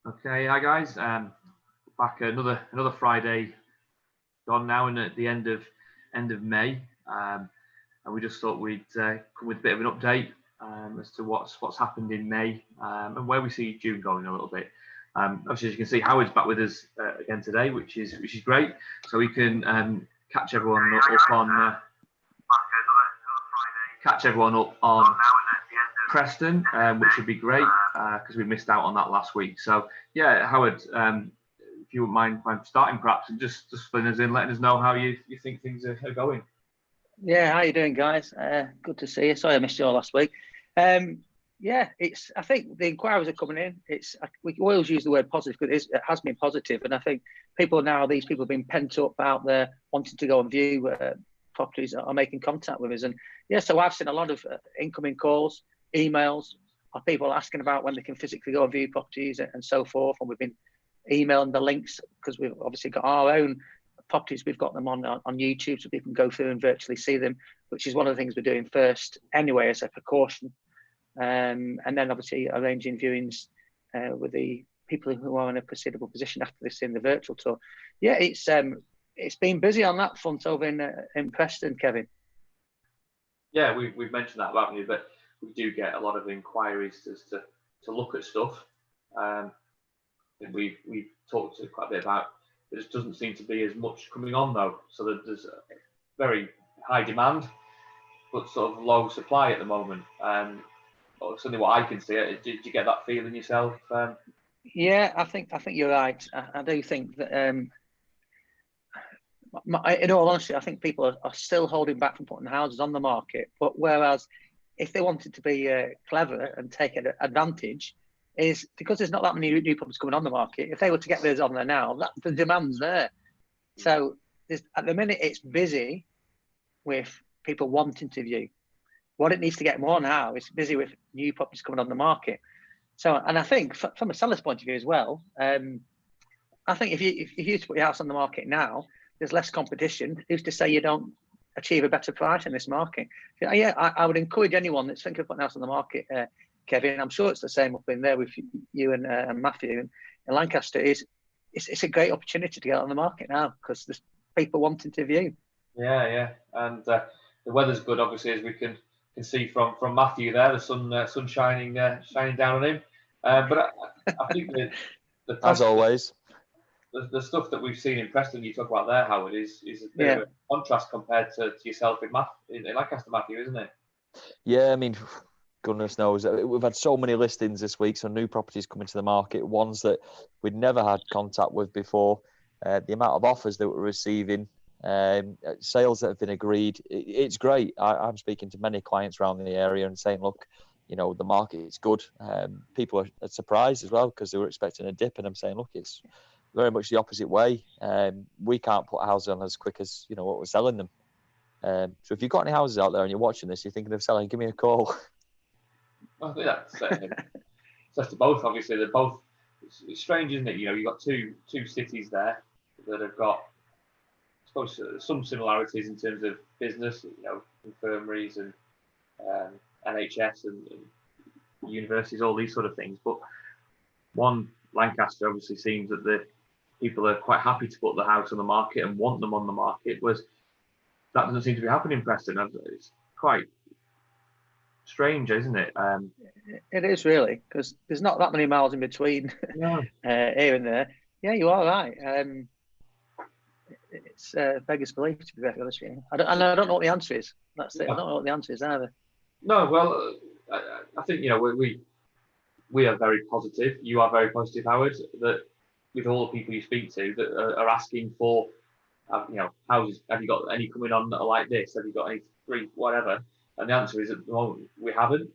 Okay, hi guys. Back another Friday gone now, and at the end of May, and we just thought we'd come with a bit of an update as to what's happened in May and where we see June going a little bit. Obviously, as you can see, Howard's back with us again today, which is great. So we can catch everyone up on Preston, which would be great because we missed out on that last week. So yeah, Howard, if you wouldn't mind starting perhaps and just filling us in, letting us know how you think things are going. Yeah, how you doing, guys? Good to see you. Sorry I missed you all last week. Yeah, I think the inquiries are coming in. We always use the word positive because it has been positive, and I think these people have been pent up out there wanting to go and view properties, are making contact with us. And yeah, so I've seen a lot of incoming calls, emails, of people asking about when they can physically go and view properties and so forth. And we've been emailing the links because we've obviously got our own properties. We've got them on YouTube so people can go through and virtually see them, which is one of the things we're doing first anyway as a precaution. And then obviously arranging viewings with the people who are in a proceedable position after they've seen the virtual tour. Yeah, it's been busy on that front over in Preston, Kevin. Yeah, we've mentioned that, haven't we? But we do get a lot of inquiries as to look at stuff. And we've talked quite a bit about. There just doesn't seem to be as much coming on though. So there's a very high demand, but sort of low supply at the moment. Certainly what I can see. Did you get that feeling yourself? Yeah, I think you're right. I do think that, in all honesty, I think people are still holding back from putting houses on the market. But whereas if they wanted to be clever and take advantage, is because there's not that many new properties coming on the market. If they were to get those on there now, the demand's there. So at the minute it's busy with people wanting to view. What it needs to get more now is busy with new properties coming on the market. So, and I think from a seller's point of view as well, I think if you put your house on the market now, there's less competition. Who's to say you don't achieve a better price in this market? Yeah, I would encourage anyone that's thinking of putting a house on the market, Kevin. I'm sure it's the same up in there with you and Matthew in Lancaster. It's a great opportunity to get on the market now because there's people wanting to view. Yeah, and the weather's good, obviously, as we can see from Matthew there. The sun shining down on him. But I think the as always, the stuff that we've seen in Preston, you talk about there, Howard, is a bit of a contrast compared to yourself in Lancaster, Matthew, isn't it? Yeah, I mean, goodness knows. We've had so many listings this week, so new properties coming to the market, ones that we'd never had contact with before. The amount of offers that we're receiving, sales that have been agreed, it's great. I'm speaking to many clients around the area and saying, look, the market is good. People are surprised as well because they were expecting a dip, and I'm saying, look, it's very much the opposite way. We can't put houses on as quick as what we're selling them. So if you've got any houses out there and you're watching this, you're thinking of selling, give me a call. I think that's to both. Obviously, they're both. It's strange, isn't it? You've got two cities there that have got, I suppose, some similarities in terms of business. Infirmaries and NHS and universities, all these sort of things. But one, Lancaster, obviously seems that the people are quite happy to put the house on the market and want them on the market. That doesn't seem to be happening in Preston. It's quite strange, isn't it? It is really, because there's not that many miles in between here and there. Yeah, you are right. It's beggars belief, to be very honest with you. I don't know what the answer is. That's it. I don't know what the answer is either. No, well, I think we are very positive. You are very positive, Howard. That with all the people you speak to that are asking for, houses. Have you got any coming on that are like this? Have you got any free whatever? And the answer is at the moment we haven't.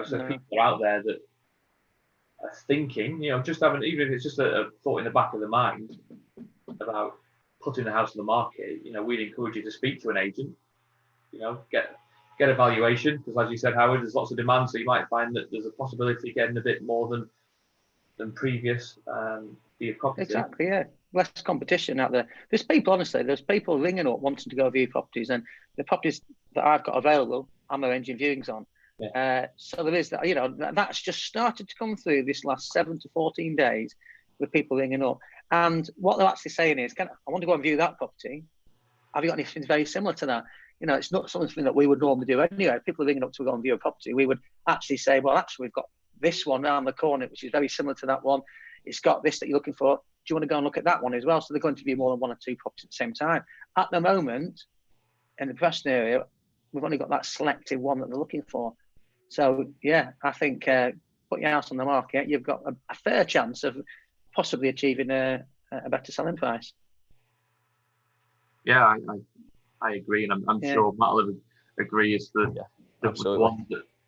So no. People are out there that are thinking, just having, even if it's just a thought in the back of the mind about putting the house on the market. We'd encourage you to speak to an agent. Get a valuation, because as you said, Howard, there's lots of demand, so you might find that there's a possibility of getting a bit more than previous for your property. Exactly, yeah. Less competition out there. There's people ringing up wanting to go view properties, and the properties that I've got available, I'm arranging viewings on. So there is that, that's just started to come through this last 7 to 14 days with people ringing up. And what they're actually saying is, I want to go and view that property. Have you got anything very similar to that? It's not something that we would normally do anyway. If people are ringing up to go and view a property, we would actually say, well, actually, we've got this one around the corner, which is very similar to that one. It's got this that you're looking for. Do you want to go and look at that one as well? So they're going to view more than one or two properties at the same time. At the moment, in the Preston area, we've only got that selective one that they're looking for. So, yeah, I think put your house on the market, you've got a fair chance of possibly achieving a better selling price. Yeah, I agree, and I'm sure Matt will agree. Is the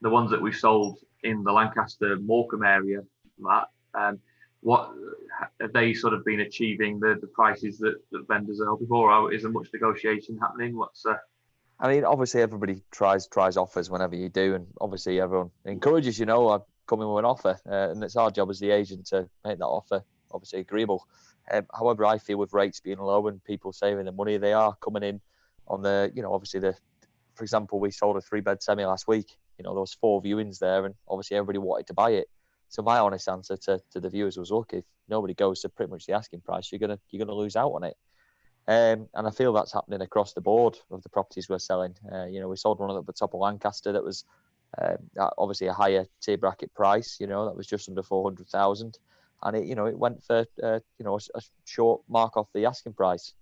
ones that we've sold in the Lancaster Morecambe area, Matt? What have they sort of been achieving the prices that vendors are hoping for? Or is there much negotiation happening? I mean, obviously everybody tries offers whenever you do, and obviously everyone encourages I come in with an offer, and it's our job as the agent to make that offer obviously agreeable. However, I feel with rates being low and people saving the money, they are coming in on the, obviously for example, we sold a 3-bed semi last week. There was 4 viewings there, and obviously everybody wanted to buy it. So my honest answer to the viewers was, look, if nobody goes to pretty much the asking price, you're gonna lose out on it. And I feel that's happening across the board of the properties we're selling. We sold one at the top of Lancaster that was obviously a higher tier bracket price. That was just under 400,000, and it went for a short mark off the asking price.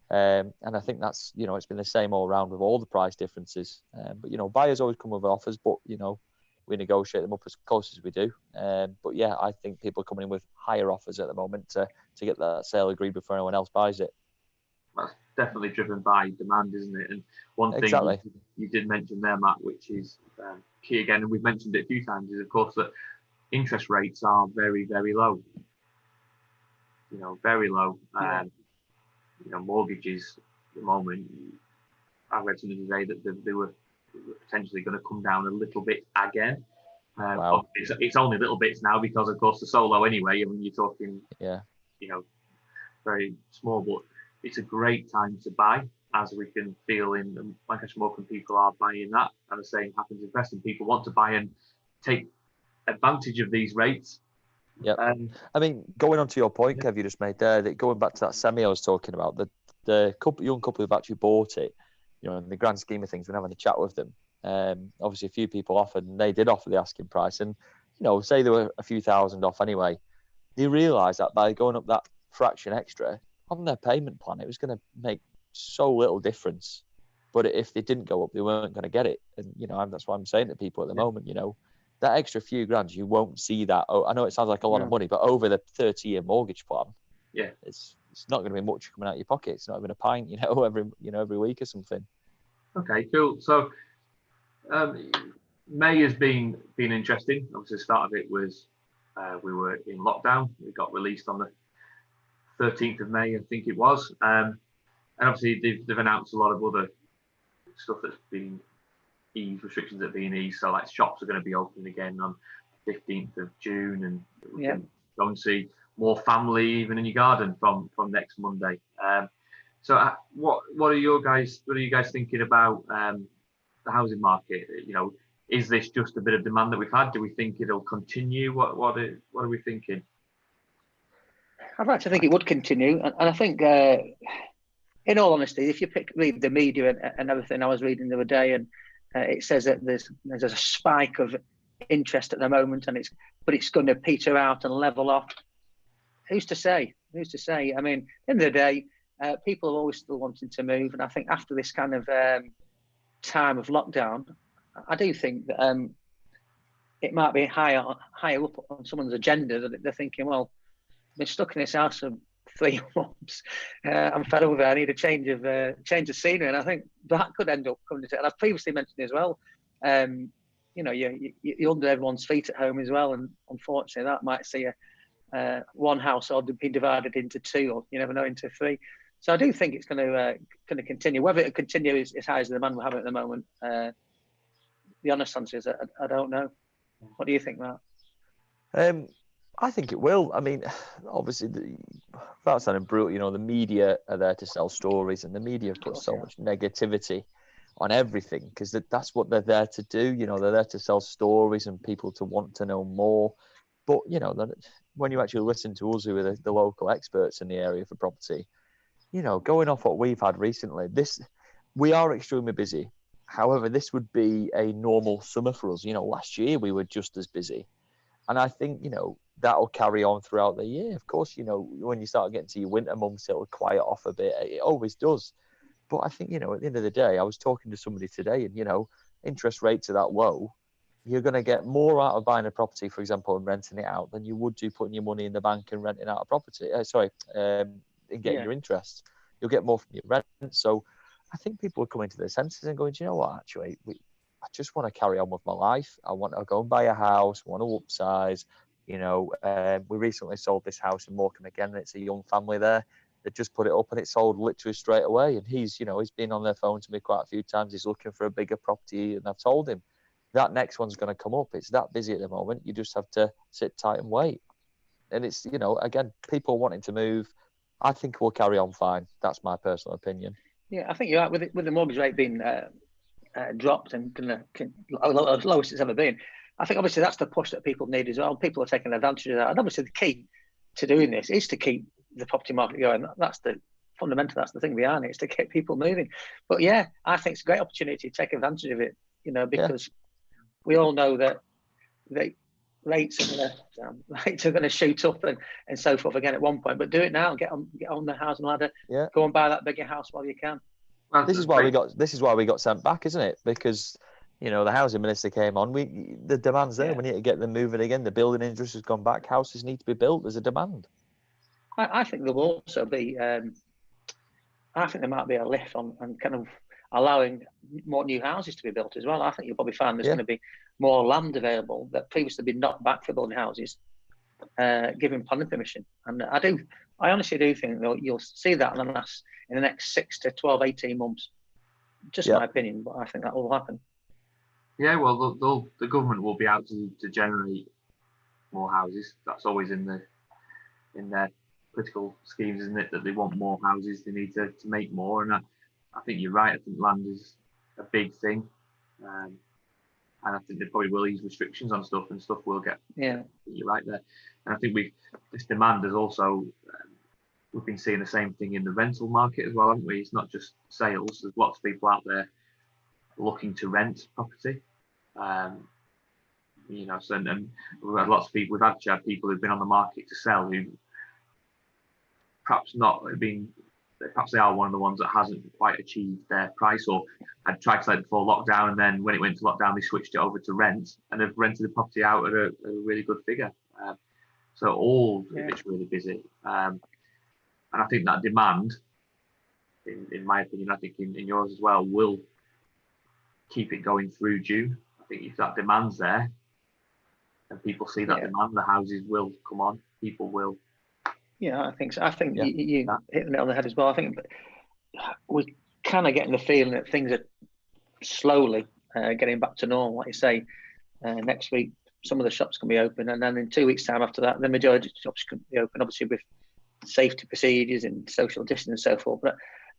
And I think that's it's been the same all around with all the price differences. But buyers always come with offers, but we negotiate them up as close as we do. But yeah, I think people are coming in with higher offers at the moment to get that sale agreed before anyone else buys it. That's definitely driven by demand, isn't it? And one thing you did mention there, Matt, which is key again, and we've mentioned it a few times, is of course that interest rates are very, very low. Very low. Mortgages at the moment, I read something today that they were potentially going to come down a little bit again. Wow. It's only little bits now because, of course, they're so low anyway. I mean, you're talking, very small, but it's a great time to buy, as we can feel in the Lancaster Morecambe people are buying that, and the same happens in Preston. People want to buy and take advantage of these rates. Yeah, I mean, going on to your point, Kev, you just made there, that going back to that semi I was talking about, the young couple who've actually bought it, in the grand scheme of things, when having a chat with them, obviously a few people offered, and they did offer the asking price, and say they were a few thousand off anyway, they realised that by going up that fraction extra on their payment plan, it was going to make so little difference. But if they didn't go up, they weren't going to get it, and that's what I'm saying to people at the moment. That extra few grand, you won't see that. Oh, I know it sounds like a lot of money, but over the 30-year mortgage plan, it's not going to be much coming out of your pocket. It's not even a pint, every week or something. Okay, cool. So May has been interesting. Obviously, the start of it was we were in lockdown. We got released on the 13th of May, I think it was. And obviously, they've announced a lot of other stuff that's been eased, restrictions that are being eased. So, like, shops are going to be open again on 15th of June, and we can go and see more family even in your garden from next Monday. So, what are you guys thinking about the housing market? Is this just a bit of demand that we've had? Do we think it'll continue? What are we thinking? I'd like to think it would continue, and I think, in all honesty, if you read the media and everything, I was reading the other day, and it says that there's a spike of interest at the moment, but it's going to peter out and level off. Who's to say? I mean, at the end of the day, people are always still wanting to move, and I think after this kind of time of lockdown, I do think that it might be higher up on someone's agenda, that they're thinking, well, I've been stuck in this house for 3 months. I'm fed up with it. I need a change of scenery, and I think that could end up coming to it. And I've previously mentioned as well, you're under everyone's feet at home as well, and unfortunately, that might see one household being divided into 2, or you never know, into 3. So I do think it's going to continue. Whether it continues as high as the demand we have at the moment, the honest answer is I don't know. What do you think, Matt? I think it will. I mean, obviously, without sounding brutal, the media are there to sell stories, and the media put so much negativity on everything, because that's what they're there to do. You know, they're there to sell stories and people to want to know more. But, you know, when you actually listen to us, who are the local experts in the area for property, you know, going off what we've had recently, we are extremely busy. However, this would be a normal summer for us. You know, last year we were just as busy. And I think, you know, that'll carry on throughout the year. Of course, you know, when you start getting to your winter months, it'll quiet off a bit. It always does. But I think, you know, at the end of the day, I was talking to somebody today and, you know, interest rates are that low. You're going to get more out of buying a property, for example, and renting it out than you would do putting your money in the bank and renting out a property. And getting your interest. You'll get more from your rent. So I think people are coming to their senses and going, do you know what, actually, I just want to carry on with my life. I want to go and buy a house, want to upsize. You know, we recently sold this house in Morecambe again, and it's a young family there. They just put it up and it sold literally straight away. And he's been on their phone to me quite a few times. He's looking for a bigger property, and I've told him that next one's going to come up. It's that busy at the moment. You just have to sit tight and wait. And it's, you know, again, people wanting to move. I think we'll carry on fine. That's my personal opinion. Yeah, I think you're right. With the mortgage rate being dropped and lowest it's ever been, I think obviously that's the push that people need as well. People are taking advantage of that. And obviously the key to doing this is to keep the property market going. That's the thing behind it, is to get people moving. But yeah, I think it's a great opportunity to take advantage of it, you know, because we all know that rates are going to shoot up and so forth again at one point. But do it now. Get on the housing ladder. Yeah. Go and buy that bigger house while you can. This is why we got sent back, isn't it? Because, you know, the housing minister came on. The demand's there. We need to get them moving again. The building industry has gone back. Houses need to be built. There's a demand. I think there will also be. I think there might be a lift on kind of allowing more new houses to be built as well. I think you'll probably find there's going to be more land available that previously been knocked back for building houses, given planning permission. And I honestly do think you'll see that in the next 6 to 12, 18 months. Just my opinion, but I think that will happen. Yeah, well, the government will be out to generate more houses. That's always in their political schemes, isn't it? That they want more houses, they need to make more. And I think you're right. I think land is a big thing, and I think they probably will ease restrictions on stuff, and stuff will get. Yeah, you're right there. And I think this demand is also. We've been seeing the same thing in the rental market as well, haven't we? It's not just sales. There's lots of people out there looking to rent property. You know, so and we've had lots of people. We've had people who've been on the market to sell who perhaps they are one of the ones that hasn't quite achieved their price, or had tried to sell it before lockdown, and then when it went to lockdown, they switched it over to rent and have rented the property out at a really good figure. So all of it's really busy. And I think that demand, in my opinion, I think in yours as well, will keep it going through June. I think if that demand's there and people see that demand, the houses will come on. People will. Yeah, I think so. I think you hitting it on the head as well. I think we're kind of getting the feeling that things are slowly getting back to normal. Like you say, next week, some of the shops can be open, and then in 2 weeks' time after that, the majority of the shops can be open, obviously with safety procedures and social distance and so forth. But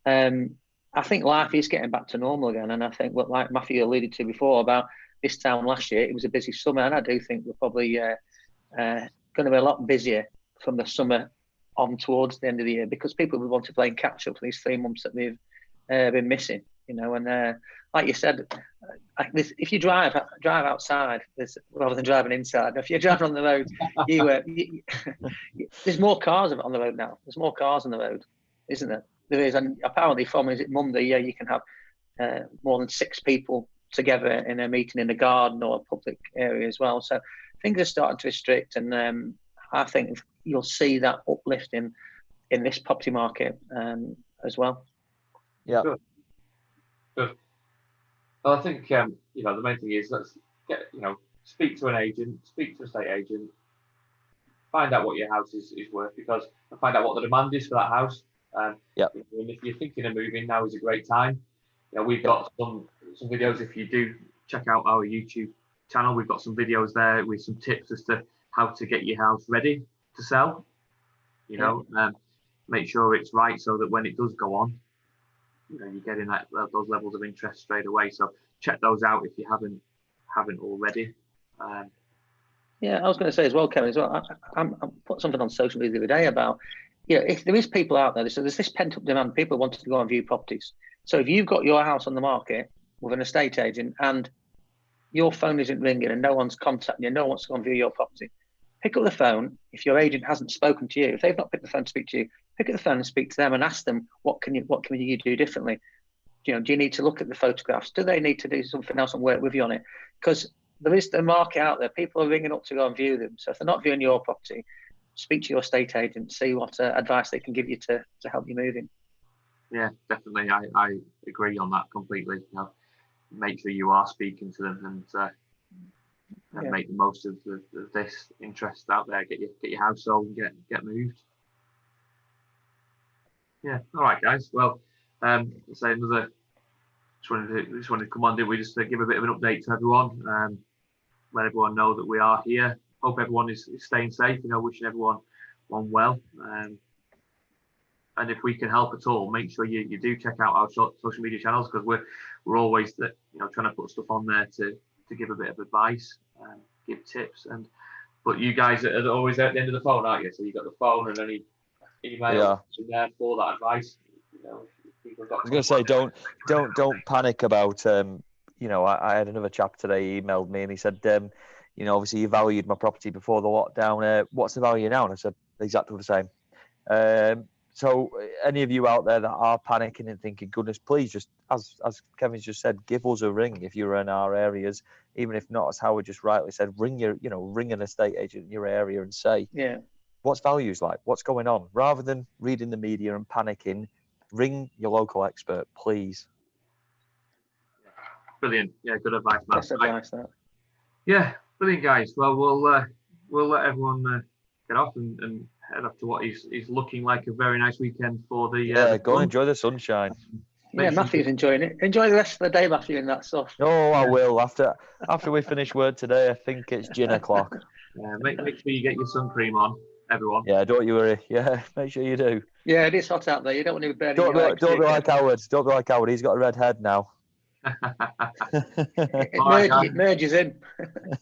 I think life is getting back to normal again. And I think what, like Matthew alluded to before about this time last year, it was a busy summer. And I do think we're probably going to be a lot busier from the summer on towards the end of the year, because people will want to play and catch up for these 3 months that they've been missing, you know. And like you said, if you drive outside rather than driving inside, if you're driving on the road, there's more cars on the road now. There's more cars on the road, isn't there? There is, and apparently from Monday, you can have more than 6 people together in a meeting in a garden or a public area as well. So things are starting to restrict, and I think you'll see that uplift in this property market as well. Yeah. Good. Well, I think the main thing is let's speak to an agent, speak to a estate agent, find out what your house is worth, because find out what the demand is for that house. And if you're thinking of moving, now is a great time. We've got some videos. If you do check out our YouTube channel, we've got some videos there with some tips as to how to get your house ready to sell. Make sure it's right so that when it does go on, you're getting those levels of interest straight away. So check those out if you haven't already. Yeah, I was going to say as well, Kevin, as well. I put something on social media the other day about, if there is people out there, so there's this pent up demand, people wanting to go and view properties. So if you've got your house on the market with an estate agent and your phone isn't ringing and no one's contacting you, no one wants to go and view your property, pick up the phone. If your agent hasn't spoken to you, if they've not picked the phone to speak to you, pick up the phone and speak to them and ask them, what can you do differently? Do you need to look at the photographs? Do they need to do something else and work with you on it? Because there is the market out there. People are ringing up to go and view them. So if they're not viewing your property, speak to your estate agent, see what advice they can give you to help you move in. Yeah, definitely. I agree on that completely. Make sure you are speaking to them and make the most of this interest out there. Get your house sold and get moved. Yeah. All right, guys. Well, say another. Just wanted to come on. Did we just give a bit of an update to everyone? Let everyone know that we are here. Hope everyone is staying safe. Wishing everyone well. And if we can help at all, make sure you do check out our social media channels, because we're always trying to put stuff on there to give a bit of advice, give tips, but you guys are always at the end of the phone, aren't you? So you got the phone and any email in there for that advice. I was going to say, don't panic about. I had another chap today emailed me and he said, obviously you valued my property before the lockdown. What's the value now? And I said exactly the same. So any of you out there that are panicking and thinking, goodness, please just, as Kevin's just said, give us a ring if you're in our areas, even if not, as Howard just rightly said, ring an estate agent in your area and say, what's values like? What's going on? Rather than reading the media and panicking, ring your local expert, please. Brilliant. Yeah, good advice, Matt. That's advice, that. Yeah, brilliant, guys. Well, we'll let everyone get off and head up to what is looking like a very nice weekend for the go and enjoy the sunshine. Matthew's enjoying it. Enjoy the rest of the day, Matthew, in that stuff. Oh, I will. After we finish work today, I think it's gin o'clock. Make sure you get your sun cream on, everyone. Yeah, don't you worry. Yeah, make sure you do. Yeah, it is hot out there. You don't want to be burning Don't be like Howard. Don't be like Howard. He's got a red head now. It merges in.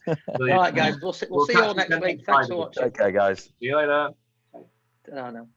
All right, guys. We'll see you all next week. Thanks for watching. Okay, guys. See you later. I don't know.